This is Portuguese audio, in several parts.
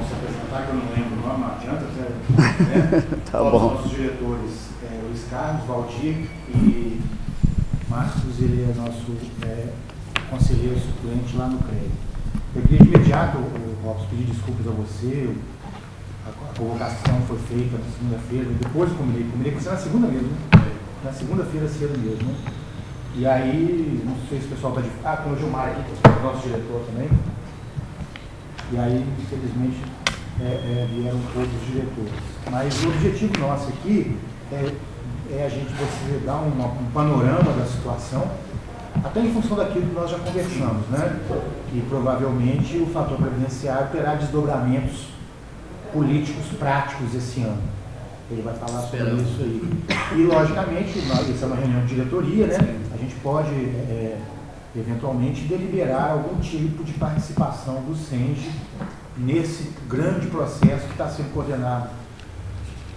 se apresentar, que eu não lembro o nome, não adianta, né? Tá Todos bom. os nossos diretores, Luiz Carlos, Valdir e Marcos, ele é nosso conselheiro suplente lá no CREA. Eu queria de imediato, Robson, pedir desculpas a você. A convocação foi feita na segunda-feira, depois combinei com você na segunda mesmo, né? Na segunda-feira cedo mesmo, né? E aí, não sei se o pessoal está de... tem o Gilmar aqui, que é o nosso diretor também. E aí, infelizmente, vieram todos os diretores. Mas o objetivo nosso aqui é a gente você dar um panorama da situação, até em função daquilo que nós já conversamos, né? Que provavelmente o fator previdenciário terá desdobramentos políticos práticos esse ano. Ele vai falar sobre isso aí. E, logicamente, isso é uma reunião de diretoria, né? A gente pode, eventualmente, deliberar algum tipo de participação do SENGE nesse grande processo que está sendo coordenado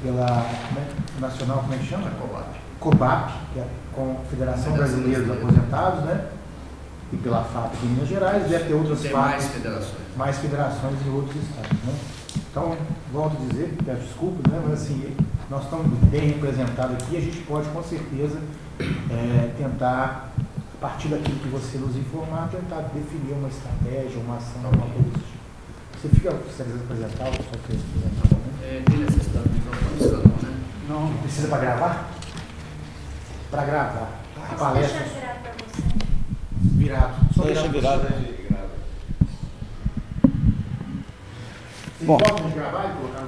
pela Nacional, como é que chama? COBAP, que é a Confederação Brasileira dos Aposentados, né? E pela FAP de Minas Gerais, deve ter outras FAP, mais federações em outros estados, né? Então, volto a dizer, peço desculpas, né? Mas assim, nós estamos bem representados aqui e a gente pode, com certeza, tentar, a partir daquilo que você nos informar, tentar definir uma estratégia, uma ação, alguma coisa desse tipo. Você fica se apresentar ou só quer apresentar? Tem necessidade de microfone, né? Não, precisa para gravar? Para gravar. A palestra. Deixa virado para você. Virado. Só Deixa virado. Bom,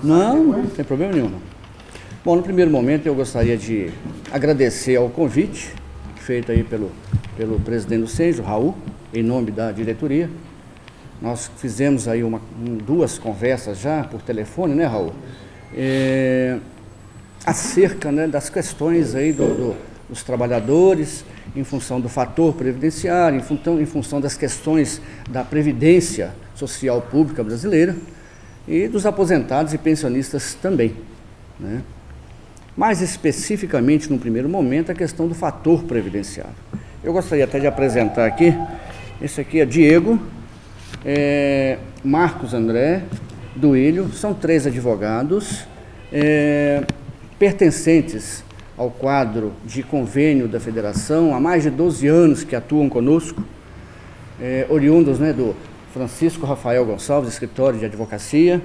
não, não tem problema nenhum. Bom, no primeiro momento eu gostaria de agradecer ao convite feito aí pelo presidente do SENGE, o Raul, em nome da diretoria. Nós fizemos aí duas conversas já por telefone, né, Raul? Acerca, né, das questões aí dos trabalhadores, em função do fator previdenciário, em função das questões da previdência social pública brasileira, e dos aposentados e pensionistas também, né? Mais especificamente, no primeiro momento, a questão do fator previdenciário. Eu gostaria até de apresentar aqui, esse aqui é Diego, Marcos André, Duílio, são 3 advogados, pertencentes ao quadro de convênio da federação, há mais de 12 anos que atuam conosco, oriundos, né, do Francisco Rafael Gonçalves, escritório de advocacia,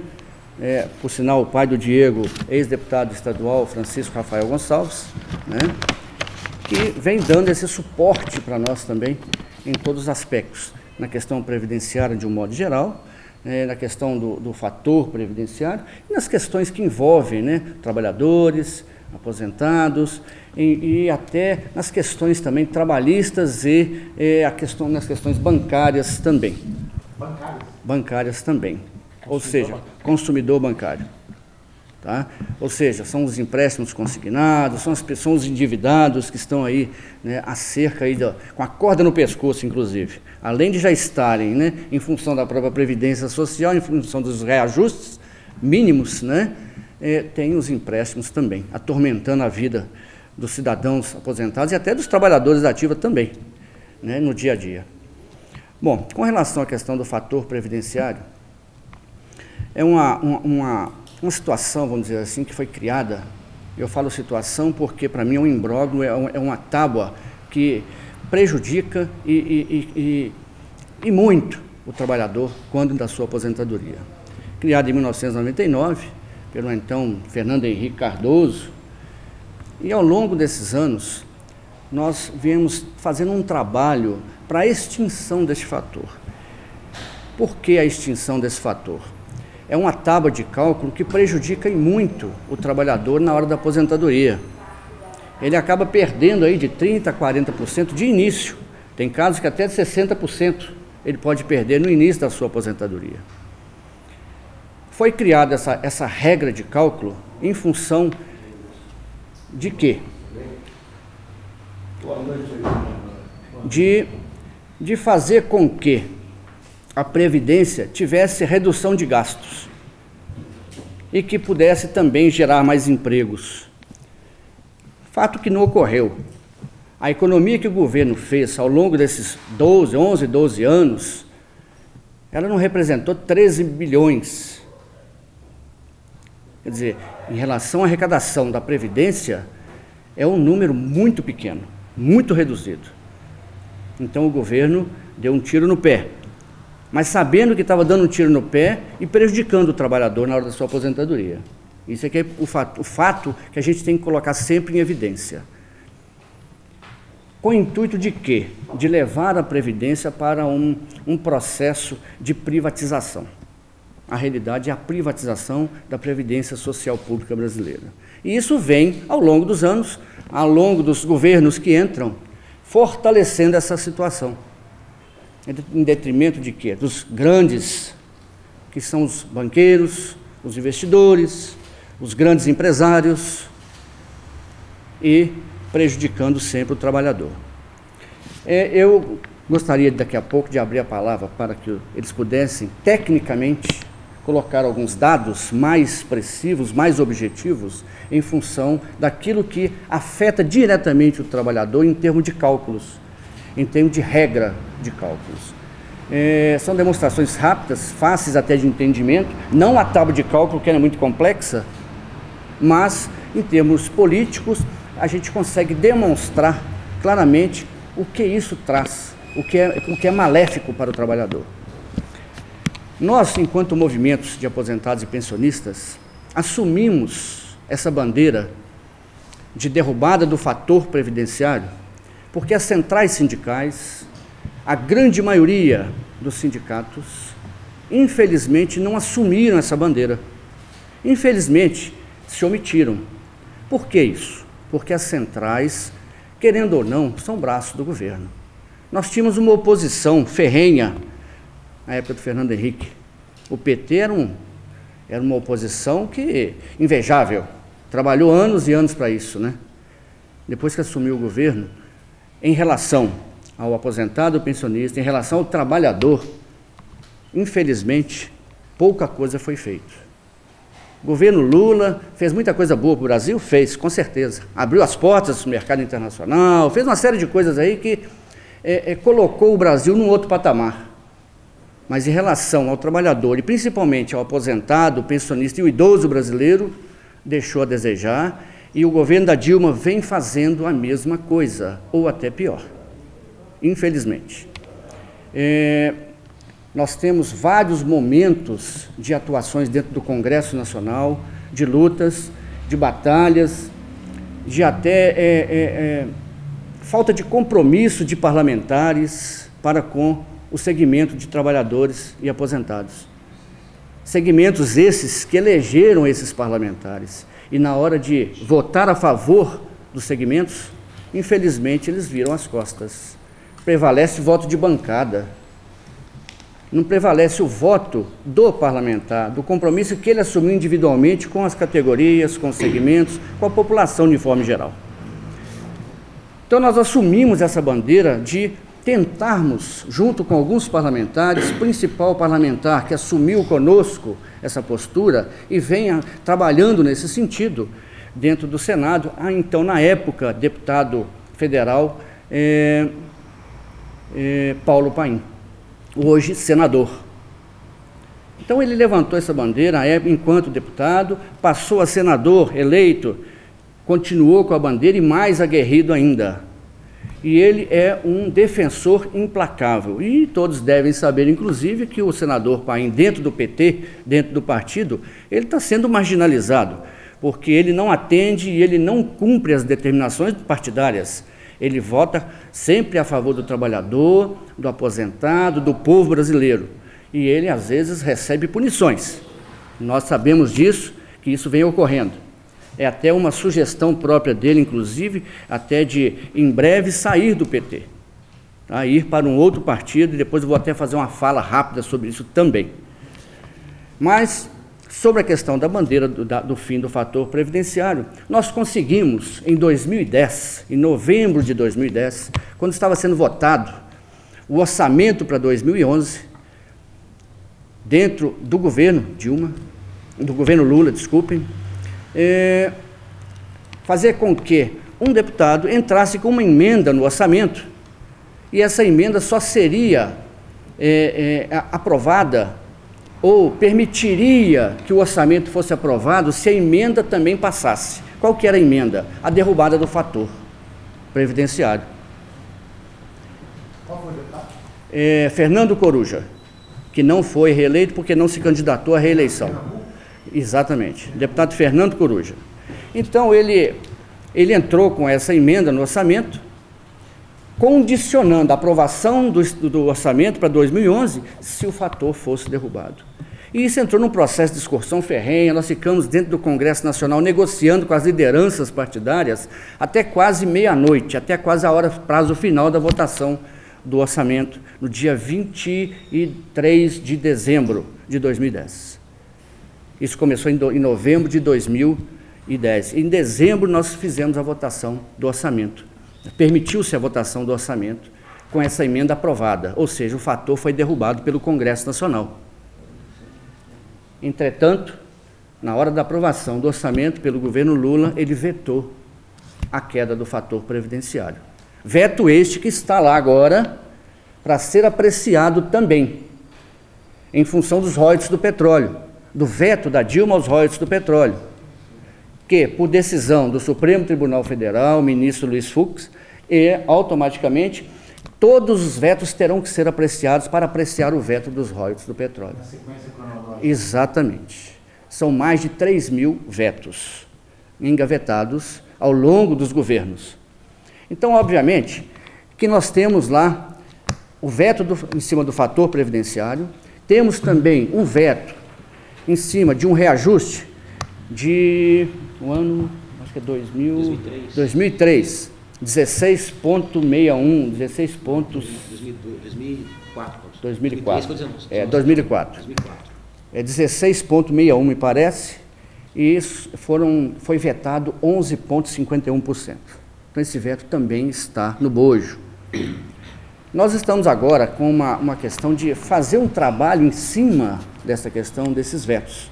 por sinal o pai do Diego, ex-deputado estadual Francisco Rafael Gonçalves, né, que vem dando esse suporte para nós também em todos os aspectos, na questão previdenciária de um modo geral, na questão do fator previdenciário e nas questões que envolvem, né, trabalhadores, aposentados e até nas questões também trabalhistas e nas questões bancárias também. Bancárias também, ou seja, consumidor bancário. Tá? Ou seja, são os empréstimos consignados, são os endividados que estão aí, né, acerca aí com a corda no pescoço, inclusive. Além de já estarem, né, em função da própria Previdência Social, em função dos reajustes mínimos, né, tem os empréstimos também, atormentando a vida dos cidadãos aposentados e até dos trabalhadores da ativa também, né, no dia a dia. Bom, com relação à questão do fator previdenciário, é uma situação, vamos dizer assim, que foi criada. Eu falo situação porque, para mim, é um imbróglio, é uma tábua que prejudica e muito o trabalhador quando da sua aposentadoria. Criada em 1999, pelo então Fernando Henrique Cardoso, e ao longo desses anos, nós viemos fazendo um trabalho para a extinção desse fator. Por que a extinção desse fator? É uma tábua de cálculo que prejudica muito o trabalhador na hora da aposentadoria. Ele acaba perdendo aí de 30% a 40% de início. Tem casos que até de 60% ele pode perder no início da sua aposentadoria. Foi criada essa regra de cálculo em função de quê? De fazer com que a Previdência tivesse redução de gastos e que pudesse também gerar mais empregos. Fato que não ocorreu. A economia que o governo fez ao longo desses 11, 12 anos, ela não representou 13 bilhões Quer dizer, em relação à arrecadação da Previdência, é um número muito pequeno, muito reduzido. Então o governo deu um tiro no pé, mas sabendo que estava dando um tiro no pé e prejudicando o trabalhador na hora da sua aposentadoria. Isso é, que é o fato que a gente tem que colocar sempre em evidência. Com o intuito de quê? De levar a Previdência para um processo de privatização. A realidade é a privatização da Previdência Social Pública brasileira. E isso vem, ao longo dos anos, ao longo dos governos que entram, fortalecendo essa situação. Em detrimento de quê? Dos grandes, que são os banqueiros, os investidores, os grandes empresários, e prejudicando sempre o trabalhador. Eu gostaria daqui a pouco de abrir a palavra para que eles pudessem, tecnicamente, colocar alguns dados mais expressivos, mais objetivos, em função daquilo que afeta diretamente o trabalhador em termos de cálculos, em termos de regra de cálculos. São demonstrações rápidas, fáceis até de entendimento, não a tábua de cálculo, que é muito complexa, mas, em termos políticos, a gente consegue demonstrar claramente o que isso traz, o que é maléfico para o trabalhador. Nós, enquanto movimentos de aposentados e pensionistas, assumimos essa bandeira de derrubada do fator previdenciário, porque as centrais sindicais, a grande maioria dos sindicatos, infelizmente, não assumiram essa bandeira. Infelizmente, se omitiram. Por que isso? Porque as centrais, querendo ou não, são braços do governo. Nós tínhamos uma oposição ferrenha na época do Fernando Henrique. O PT era uma oposição invejável, trabalhou anos e anos para isso, né? Depois que assumiu o governo, em relação ao aposentado, ao pensionista, em relação ao trabalhador, infelizmente, pouca coisa foi feita. O governo Lula fez muita coisa boa para o Brasil? Fez, com certeza. Abriu as portas do mercado internacional, fez uma série de coisas aí que colocou o Brasil num outro patamar. Mas em relação ao trabalhador, e principalmente ao aposentado, o pensionista e o idoso brasileiro, deixou a desejar, e o governo da Dilma vem fazendo a mesma coisa, ou até pior, infelizmente. Nós temos vários momentos de atuações dentro do Congresso Nacional, de lutas, de batalhas, de até falta de compromisso de parlamentares para com o segmento de trabalhadores e aposentados. Segmentos esses que elegeram esses parlamentares. E na hora de votar a favor dos segmentos, infelizmente eles viram as costas. Prevalece o voto de bancada. Não prevalece o voto do parlamentar, do compromisso que ele assumiu individualmente com as categorias, com os segmentos, com a população de forma geral. Então nós assumimos essa bandeira de tentarmos, junto com alguns parlamentares, principal parlamentar que assumiu conosco essa postura e venha trabalhando nesse sentido dentro do Senado, então na época deputado federal Paulo Paim, hoje senador. Então ele levantou essa bandeira enquanto deputado, passou a senador eleito, continuou com a bandeira e mais aguerrido ainda. E ele é um defensor implacável. E todos devem saber, inclusive, que o senador Paim, dentro do PT, dentro do partido, ele está sendo marginalizado, porque ele não atende e ele não cumpre as determinações partidárias. Ele vota sempre a favor do trabalhador, do aposentado, do povo brasileiro. E ele, às vezes, recebe punições. Nós sabemos disso, que isso vem ocorrendo. É até uma sugestão própria dele, inclusive, até de, em breve, sair do PT. Tá? Ir para um outro partido, e depois eu vou até fazer uma fala rápida sobre isso também. Mas, sobre a questão da bandeira do fim do fator previdenciário, nós conseguimos, em 2010, em novembro de 2010, quando estava sendo votado o orçamento para 2011, dentro do governo Dilma, do governo Lula, desculpem, fazer com que um deputado entrasse com uma emenda no orçamento, e essa emenda só seria aprovada ou permitiria que o orçamento fosse aprovado se a emenda também passasse. Qual que era a emenda? A derrubada do fator previdenciário. Qual foi o deputado? Fernando Coruja, que não foi reeleito porque não se candidatou à reeleição. Exatamente, deputado Fernando Coruja. Então, ele entrou com essa emenda no orçamento, condicionando a aprovação do orçamento para 2011 se o fator fosse derrubado. E isso entrou num processo de discussão ferrenha. Nós ficamos dentro do Congresso Nacional negociando com as lideranças partidárias até quase meia-noite, até quase a hora, prazo final da votação do orçamento, no dia 23 de dezembro de 2010. Isso começou em novembro de 2010. Em dezembro nós fizemos a votação do orçamento. Permitiu-se a votação do orçamento com essa emenda aprovada, ou seja, o fator foi derrubado pelo Congresso Nacional. Entretanto, na hora da aprovação do orçamento pelo governo Lula, ele vetou a queda do fator previdenciário. Veto este que está lá agora para ser apreciado também, em função dos royalties do petróleo, do veto da Dilma aos royalties do petróleo, que, por decisão do Supremo Tribunal Federal, ministro Luiz Fux, automaticamente, todos os vetos terão que ser apreciados para apreciar o veto dos royalties do petróleo. Na sequência cronológica. Exatamente. São mais de 3.000 vetos engavetados ao longo dos governos. Então, obviamente, que nós temos lá o veto em cima do fator previdenciário, temos também um veto em cima de um reajuste de o ano, acho que é 2003, 16,61, 16 pontos... 2004. 2004. É 16,61, me parece, e isso foi vetado 11,51%. Então, esse veto também está no bojo. Nós estamos agora com uma questão de fazer um trabalho em cima dessa questão desses vetos,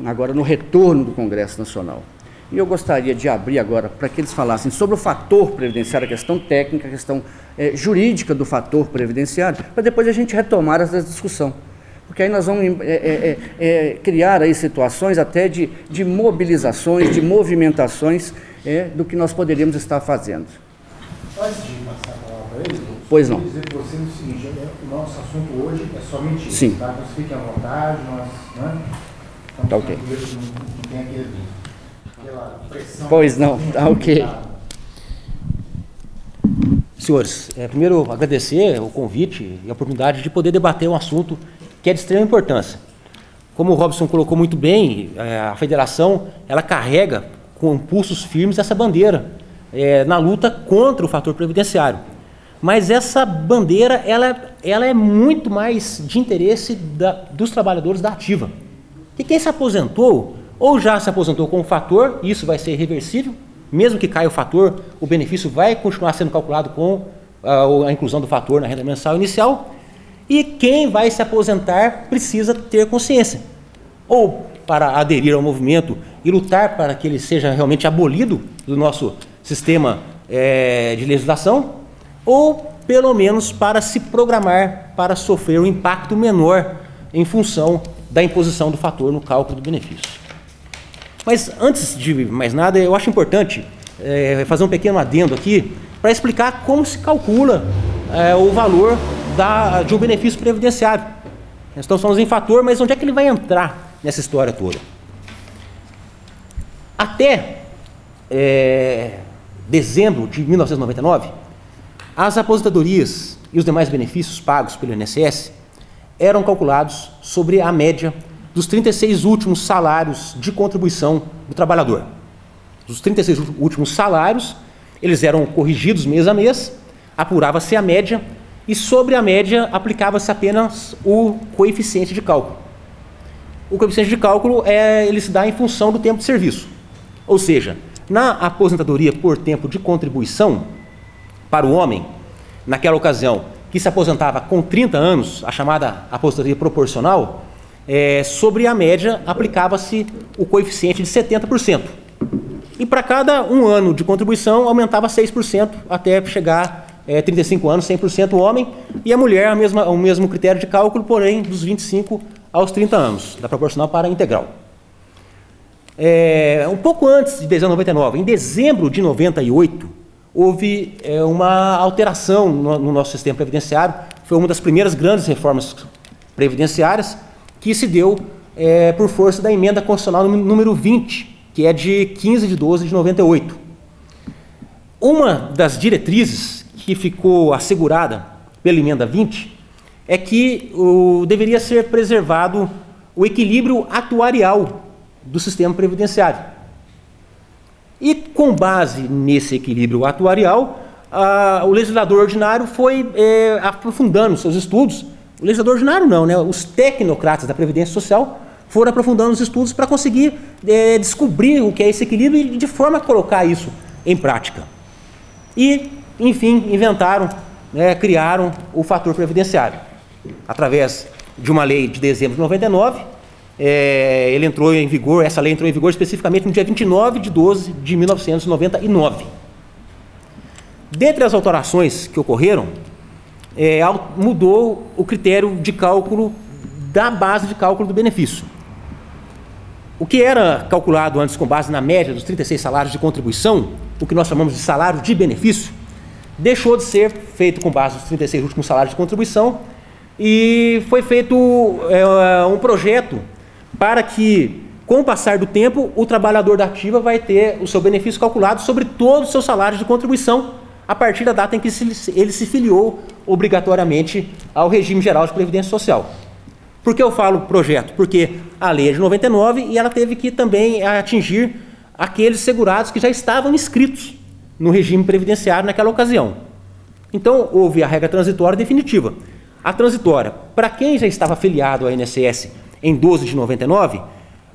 agora no retorno do Congresso Nacional. E eu gostaria de abrir agora para que eles falassem sobre o fator previdenciário, a questão técnica, a questão jurídica do fator previdenciário, para depois a gente retomar essa discussão. Porque aí nós vamos criar aí situações até de mobilizações, de movimentações do que nós poderíamos estar fazendo. Antes de passar a palavra para ele, pois não. eu queria dizer para você o seguinte, o nosso assunto hoje é somente isso, sim. Tá? Então fiquem à vontade, nós estamos tá ok. tranquilos, não tem aquele pela pressão. Pois não, tá ok. Senhores, primeiro agradecer o convite e a oportunidade de poder debater um assunto que é de extrema importância. Como o Robson colocou muito bem, a federação ela carrega com pulsos firmes essa bandeira na luta contra o fator previdenciário. Mas essa bandeira ela é muito mais de interesse dos trabalhadores da ativa. E quem se aposentou ou já se aposentou com o fator, isso vai ser reversível, mesmo que caia o fator, o benefício vai continuar sendo calculado com a inclusão do fator na renda mensal inicial. E quem vai se aposentar precisa ter consciência, ou para aderir ao movimento e lutar para que ele seja realmente abolido do nosso sistema de legislação, ou pelo menos para se programar para sofrer um impacto menor em função da imposição do fator no cálculo do benefício. Mas antes de mais nada, eu acho importante fazer um pequeno adendo aqui para explicar como se calcula o valor de um benefício previdenciário. Nós estamos falando em fator, mas onde é que ele vai entrar nessa história toda? Até dezembro de 1999, as aposentadorias e os demais benefícios pagos pelo INSS eram calculados sobre a média dos 36 últimos salários de contribuição do trabalhador. Os 36 últimos salários, eles eram corrigidos mês a mês, apurava-se a média e sobre a média aplicava-se apenas o coeficiente de cálculo. O coeficiente de cálculo ele se dá em função do tempo de serviço. Ou seja, na aposentadoria por tempo de contribuição para o homem, naquela ocasião que se aposentava com 30 anos, a chamada aposentadoria proporcional, sobre a média aplicava-se o coeficiente de 70%. E para cada um ano de contribuição aumentava 6% até chegar 35 anos, 100% homem, e a mulher o mesmo critério de cálculo, porém dos 25 aos 30 anos, da proporcional para a integral. Um pouco antes de dezembro de 99, em dezembro de 98, houve uma alteração no nosso sistema previdenciário. Foi uma das primeiras grandes reformas previdenciárias que se deu por força da emenda constitucional número 20, que é de 15 de 12 de 98. Uma das diretrizes que ficou assegurada pela emenda 20 é que deveria ser preservado o equilíbrio atuarial do sistema previdenciário. E, com base nesse equilíbrio atuarial, o legislador ordinário foi aprofundando seus estudos. O legislador ordinário não, né? Os tecnocratas da Previdência Social foram aprofundando os estudos para conseguir descobrir o que é esse equilíbrio e de forma a colocar isso em prática. E, enfim, inventaram, criaram o fator previdenciário. Através de uma lei de dezembro de 99, ele entrou em vigor, essa lei entrou em vigor especificamente no dia 29 de 12 de 1999. Dentre as alterações que ocorreram, mudou o critério de cálculo da base de cálculo do benefício. O que era calculado antes com base na média dos 36 salários de contribuição, o que nós chamamos de salário de benefício, deixou de ser feito com base nos 36 últimos salários de contribuição e foi feito um projeto para que, com o passar do tempo, o trabalhador da ativa vai ter o seu benefício calculado sobre todos os seus salários de contribuição a partir da data em que ele se filiou obrigatoriamente ao regime geral de previdência social. Por que eu falo projeto? Porque a lei é de 99 e ela teve que também atingir aqueles segurados que já estavam inscritos no regime previdenciário naquela ocasião. Então, houve a regra transitória e definitiva. A transitória, para quem já estava afiliado ao INSS em 12 de 99,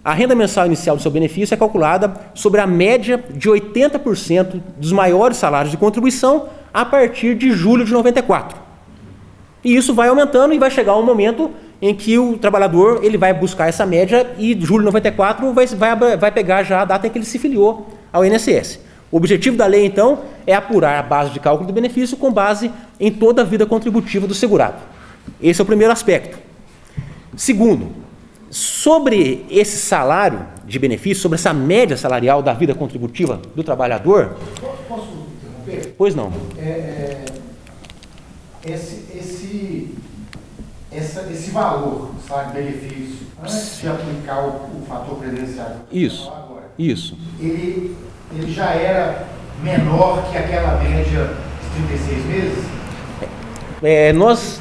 a renda mensal inicial do seu benefício é calculada sobre a média de 80% dos maiores salários de contribuição a partir de julho de 94. E isso vai aumentando e vai chegar um momento em que o trabalhador ele vai buscar essa média e julho de 94 vai pegar já a data em que ele se filiou ao INSS. O objetivo da lei, então, é apurar a base de cálculo do benefício com base em toda a vida contributiva do segurado. Esse é o primeiro aspecto. Segundo, sobre esse salário de benefício, sobre essa média salarial da vida contributiva do trabalhador... Posso interromper? Pois não. Esse valor, sabe, benefício, antes de aplicar o fator previdenciário, Isso, agora, isso. Ele já era menor que aquela média de 36 meses? E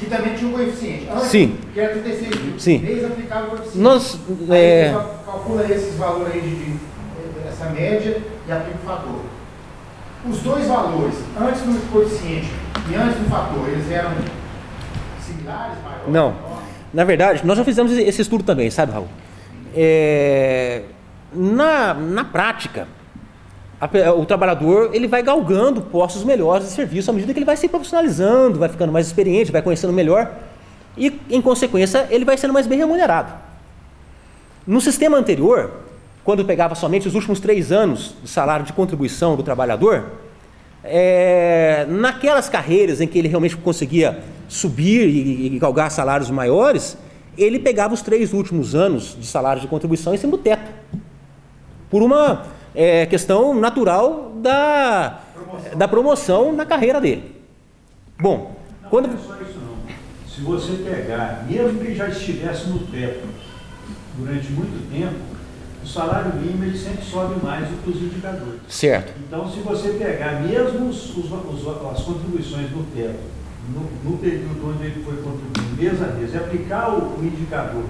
também tinha um coeficiente. Antes, sim. Que era 36 sim. meses, aplicava o coeficiente. Nós, aí você calcula esses valores aí essa média e aplica o fator. Os dois valores, antes do coeficiente e antes do fator, eles eram similares, maiores? Não. Na verdade, nós já fizemos esse estudo também, sabe, Raul? Na prática, o trabalhador ele vai galgando postos melhores de serviço à medida que ele vai se profissionalizando, vai ficando mais experiente, vai conhecendo melhor e, em consequência, ele vai sendo mais bem remunerado. No sistema anterior, quando pegava somente os últimos 3 anos de salário de contribuição do trabalhador, naquelas carreiras em que ele realmente conseguia subir e galgar salários maiores, ele pegava os 3 últimos anos de salário de contribuição em cima do teto, por uma questão natural da promoção na carreira dele. Bom, não é só isso não. Se você pegar, mesmo que já estivesse no teto durante muito tempo, o salário mínimo ele sempre sobe mais do que os indicadores. Certo. Então, se você pegar mesmo as contribuições no teto, no período onde ele foi contribuindo mês a mês, e aplicar o indicador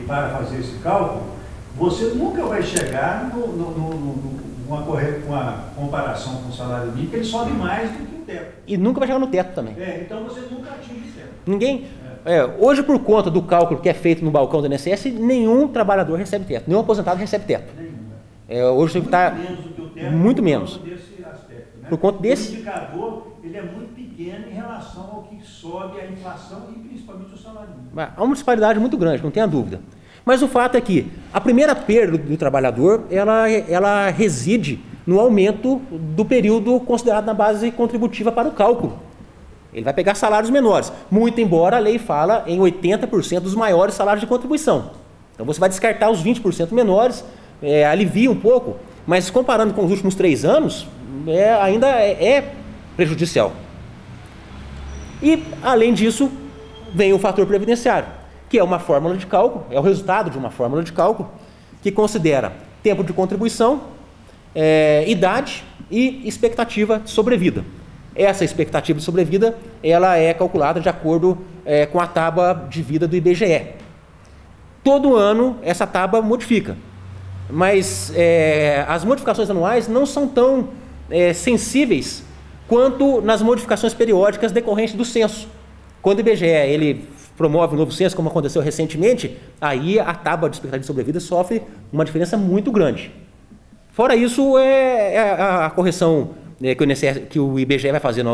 para fazer esse cálculo, você nunca vai chegar numa comparação com o salário mínimo, que ele sobe mais do que o teto. E nunca vai chegar no teto também. Então você nunca atinge o teto. Ninguém... hoje, por conta do cálculo que é feito no balcão do INSS, nenhum trabalhador recebe teto, nenhum aposentado recebe teto. Hoje está muito menos. Desse aspecto, né? Por conta desse... O indicador ele é muito pequeno em relação ao que sobe a inflação e principalmente o salário mínimo. Há uma disparidade muito grande, não tenha dúvida. Mas o fato é que a primeira perda do trabalhador, ela reside no aumento do período considerado na base contributiva para o cálculo. Ele vai pegar salários menores, muito embora a lei fala em 80% dos maiores salários de contribuição. Então você vai descartar os 20% menores, alivia um pouco, mas comparando com os últimos 3 anos, ainda é prejudicial. E, além disso, vem o fator previdenciário, que é uma fórmula de cálculo, é o resultado de uma fórmula de cálculo, que considera tempo de contribuição, idade e expectativa de sobrevida. Essa expectativa de sobrevida, ela é calculada de acordo com a tábua de vida do IBGE. Todo ano, essa tábua modifica, mas as modificações anuais não são tão sensíveis quanto nas modificações periódicas decorrentes do censo. Quando o IBGE ele promove um novo censo, como aconteceu recentemente, aí a tábua de expectativa de sobrevida sofre uma diferença muito grande. Fora isso, a correção que o IBGE vai fazer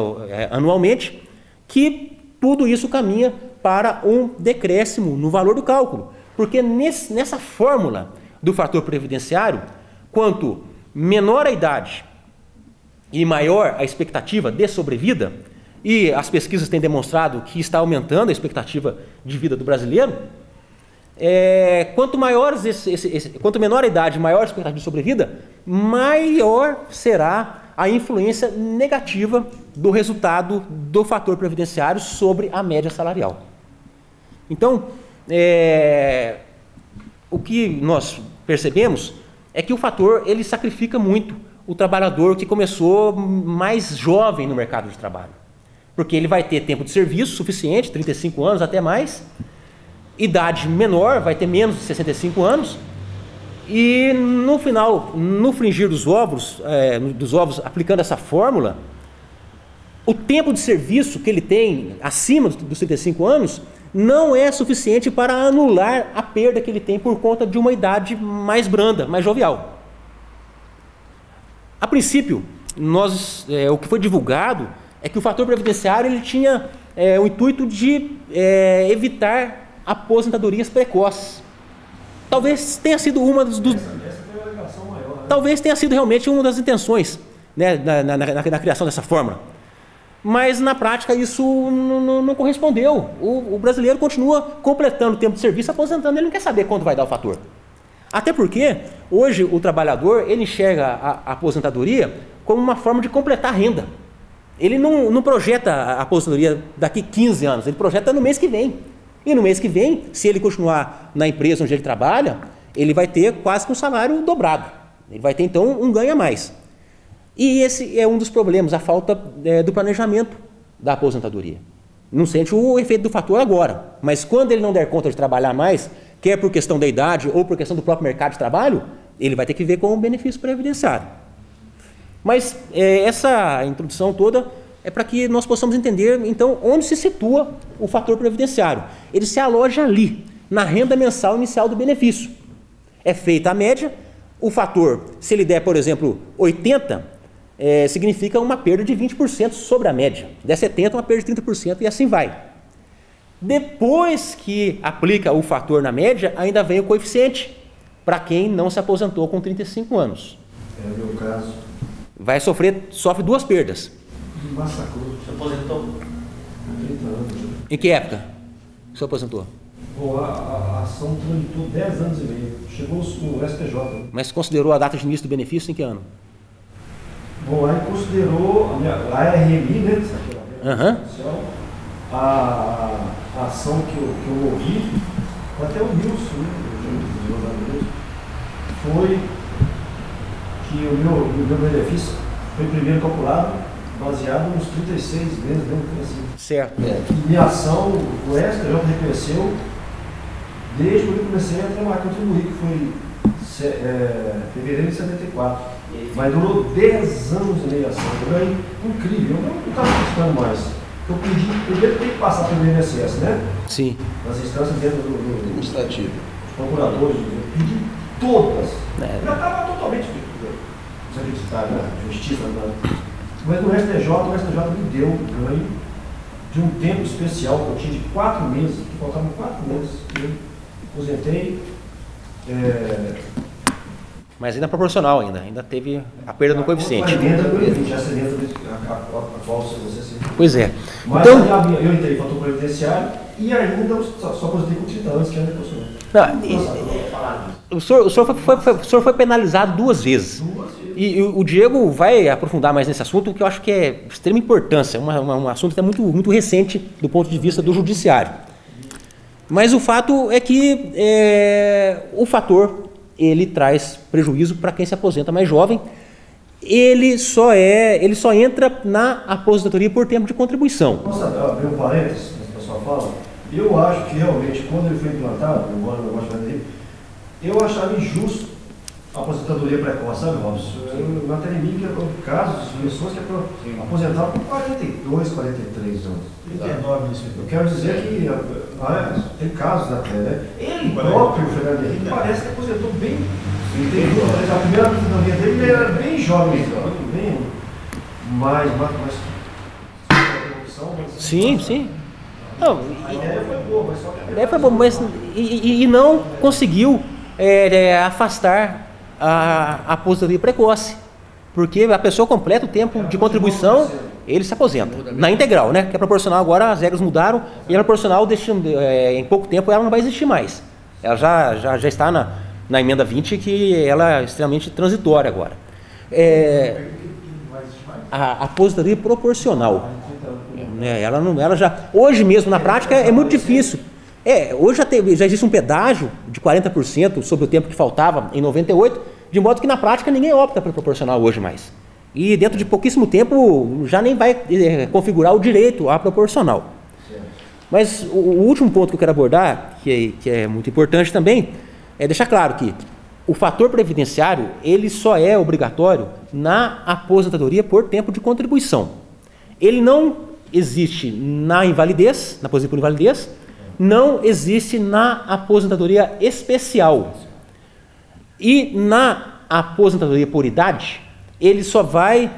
anualmente, que tudo isso caminha para um decréscimo no valor do cálculo. Porque nessa fórmula do fator previdenciário, quanto menor a idade e maior a expectativa de sobrevida, e as pesquisas têm demonstrado que está aumentando a expectativa de vida do brasileiro, quanto menor a idade e maior a expectativa de sobrevida, maior será a influência negativa do resultado do fator previdenciário sobre a média salarial. Então, o que nós percebemos é que o fator ele sacrifica muito o trabalhador que começou mais jovem no mercado de trabalho. Porque ele vai ter tempo de serviço suficiente, 35 anos até mais, idade menor, vai ter menos de 65 anos, e no final, no fringir dos ovos, aplicando essa fórmula, o tempo de serviço que ele tem acima dos 35 anos não é suficiente para anular a perda que ele tem por conta de uma idade mais branda, mais jovial. A princípio, o que foi divulgado é que o fator previdenciário ele tinha o intuito de evitar aposentadorias precoces. Talvez tenha sido talvez tenha sido realmente uma das intenções, né, na criação dessa fórmula. Mas na prática isso não correspondeu. O brasileiro continua completando o tempo de serviço, aposentando, ele não quer saber quanto vai dar o fator. Até porque hoje o trabalhador ele enxerga a aposentadoria como uma forma de completar a renda. Ele não projeta a aposentadoria daqui 15 anos, ele projeta no mês que vem. E no mês que vem, se ele continuar na empresa onde ele trabalha, ele vai ter quase que um salário dobrado. Ele vai ter então um ganho a mais. E esse é um dos problemas, a falta do planejamento da aposentadoria. Não sente o efeito do fator agora, mas quando ele não der conta de trabalhar mais, quer por questão da idade ou por questão do próprio mercado de trabalho, ele vai ter que ver com o benefício previdenciário. Mas essa introdução toda é para que nós possamos entender, então, onde se situa o fator previdenciário. Ele se aloja ali, na renda mensal inicial do benefício. É feita a média, o fator, se ele der, por exemplo, 80, significa uma perda de 20% sobre a média. Se der 70, uma perda de 30% e assim vai. Depois que aplica o fator na média, ainda vem o coeficiente, para quem não se aposentou com 35 anos. É o meu caso. Sofre 2 perdas. Massacrou. Você aposentou? Há 30 anos. Em que época você aposentou? Bom, a ação tramitou 10 anos e meio. Chegou no STJ. Mas considerou a data de início do benefício em que ano? Bom, aí considerou a RMI, né? A ação que eu movi, até o Nilson, né? Foi que o meu benefício foi primeiro calculado baseado nos 36 meses, né? Assim. Certo. E minha ação, o STJ reconheceu desde quando eu comecei a trabalhar, contribuir, que foi fevereiro de 74. Mas durou 10 anos e meio a ação. Eu ganhei incrível. Eu não estava acreditando mais. Eu pedi, primeiro tem que passar pelo INSS, né? Sim. Nas instâncias dentro do administrativo. Procuradores, eu pedi todas. Já estava totalmente desacreditado na justiça. Mas no STJ, o STJ me deu um ganho de um tempo especial que eu tinha de 4 meses, que faltavam 4 meses. Eu aposentei mas ainda proporcional ainda teve a perda no coeficiente. Pois é. Mas Então, eu entrei em fator previdenciário e ainda só aposentei com 30 anos, que ainda é o senhor foi penalizado 2 vezes. E o Diego vai aprofundar mais nesse assunto, que eu acho que é de extrema importância, um assunto que é muito recente do ponto de vista do judiciário. Mas o fato é que o fator, ele traz prejuízo para quem se aposenta mais jovem. Ele só entra na aposentadoria por tempo de contribuição. Posso abrir um parênteses na sua fala? Eu acho que realmente, quando ele foi implantado, embora eu não goste dele, eu achava injusto a aposentadoria precoce, sabe, Robson? Na Telemídia, casos de pessoas que aposentaram com 42, 43 anos. 39 nesse Eu quero dizer que tem casos até, né? Ele próprio, o Fernando Henrique, parece que aposentou bem. A primeira aposentadoria dele ele era bem jovem, bem mais Sim. Não, a ideia foi boa, mas só que a ideia foi boa, mas e não conseguiu afastar a aposentadoria precoce, porque a pessoa completa o tempo de contribuição, ele se aposenta, na integral, né? Que é proporcional agora, as regras mudaram, e a proporcional, em pouco tempo, ela não vai existir mais. Ela já está na emenda 20, que ela é extremamente transitória agora. A aposentadoria proporcional. Hoje mesmo, na prática, é muito difícil. Hoje já existe um pedágio de 40% sobre o tempo que faltava em 98, de modo que na prática ninguém opta pelo proporcional hoje mais. E dentro de pouquíssimo tempo já nem vai configurar o direito à proporcional. Mas o último ponto que eu quero abordar, que é muito importante também, é deixar claro que o fator previdenciário ele só é obrigatório na aposentadoria por tempo de contribuição. Ele não existe na invalidez, na aposentadoria por invalidez, não existe na aposentadoria especial. E na aposentadoria por idade, ele só vai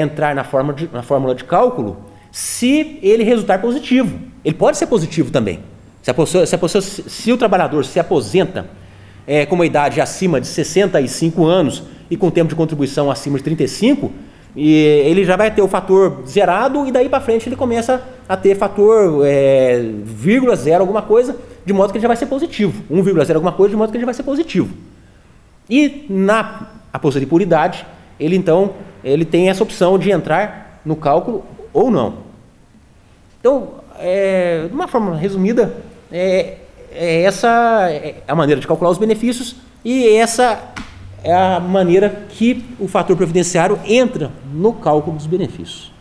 entrar na fórmula de cálculo se ele resultar positivo. Ele pode ser positivo também. Se o trabalhador se aposenta com uma idade acima de 65 anos e com tempo de contribuição acima de 35, e ele já vai ter o fator zerado e daí para frente ele começa a ter fator 0,0 alguma coisa, de modo que ele já vai ser positivo. 1,0 alguma coisa, de modo que ele já vai ser positivo. E na aposentadoria por idade, ele tem essa opção de entrar no cálculo ou não. Então, de uma forma resumida, essa é a maneira de calcular os benefícios e essa é a maneira que o fator previdenciário entra no cálculo dos benefícios.